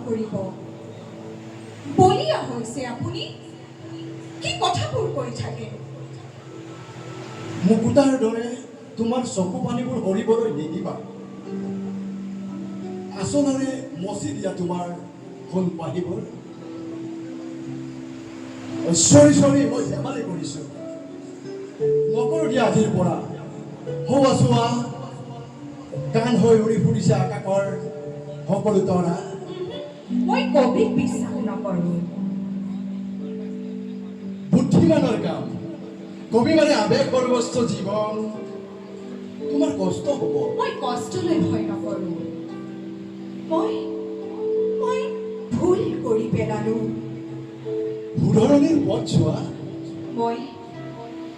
কৰিব বলিয়া হৈছে আপুনি কি কথাবোৰ কৈ থাকে মুকুতাৰ দৰে তোমাৰ চকু পানীবোৰ সৰিবলৈ নিদিবা আচলৰে মচি দিয়া তোমাৰ সোণ পাহিবোৰ চৰি মই ধেমালি কৰিছো নকৰো দিয়া আজিৰ পৰা হোৱা চোৱা গান হৈ উৰি ফুৰিছে আকাশৰ সকলো তৰা মই কবিক বিশ্বাস নকৰো বুদ্ধিমানৰ কাম কবি মানে আবেগ পৰবস্ত জীৱন তোমাৰ কষ্ট হ'ব মই কষ্টলৈ ভয় নকৰো মই ভুল কৰি পেলালো শুধৰণিৰ পথ চোৱা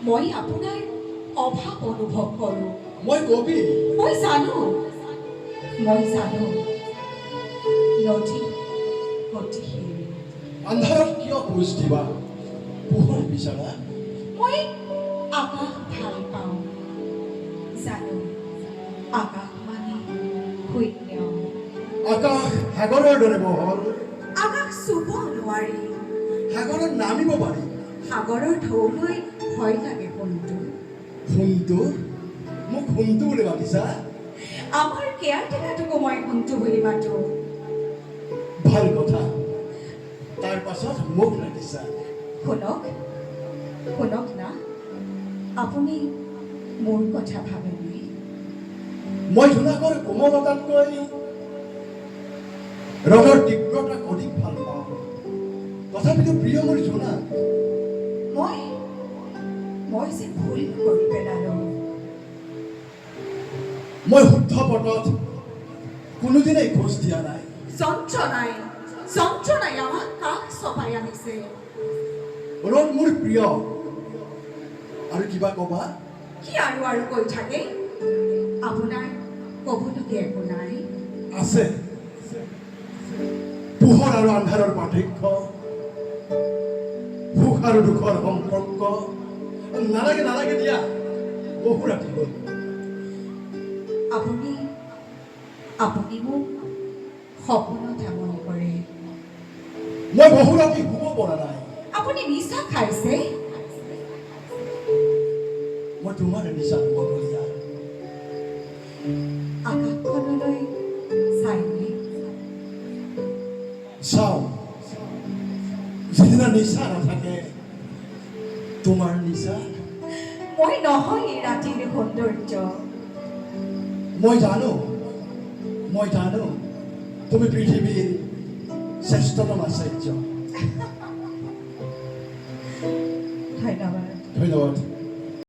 মই আপোনাৰ অভাৱ অনুভৱ কৰো মই কবি মই জানো নদী গতিশীল আন্ধাৰত কিয় খোজ দিবা পোহৰ বিচাৰা মই আকাশ ভাল পাওঁ জানো আকাশ মানে শূন্য আকাশ সাগৰৰ দৰে বহল আকাশ চুব নোৱাৰি সাগৰত নামিব পাৰি সাগৰৰ ঢৌলৈ ভয় লাগে সোণটো মোক সোণটো বুলি মাতিছা আমাৰ কেয়াৰটেকাৰটোকো মই সোণটো বুলি মাতো ভাল কথা তাৰ পাছত মোক মাতিছা শুনক না আপুনি মোৰ কথা ভাবেনে মই জোনাকৰ কোমলতাতকৈ ৰঙৰ তীব্ৰতাক অধিক ভাল পাওঁ তথাপিতো প্ৰিয় মোৰ জোনাক মই যে ভুল কৰি পেলালো মই শুদ্ধ পথত কোনোদিনেই খোজ দিয়া নাই যন্ত্ৰণাই আমাক কাষ চপাই আনিছে ৰং মোৰ প্ৰিয় আৰু কিবা কবা কি আৰু কৈ থাকে আপোনাৰ ক'বলগীয়া একো নাই আছে পোহৰ আৰু আন্ধাৰৰ পাৰ্থক্য সুখ আৰু দুখৰ সম্পৰ্ক নালাগে দিয়া বহু ৰাতি হ'ল আপুনি মোক সপোনত আমনি কৰে মই বহু ৰাতি শুব পৰা নাই আপুনি নিচা খাইছে মই তোমাৰ নিচা বদলীয়া আকাশখনলৈ চাইনে চাওঁ যিদিনা নিচা নাথাকে তোমাৰ নিচা মই নহয় এই ৰাতিৰ সৌন্দৰ্য মই জানো তুমি পৃথিৱীৰ শ্ৰেষ্ঠতম আচাৰ্য ধন্যবাদ ধন্যবাদ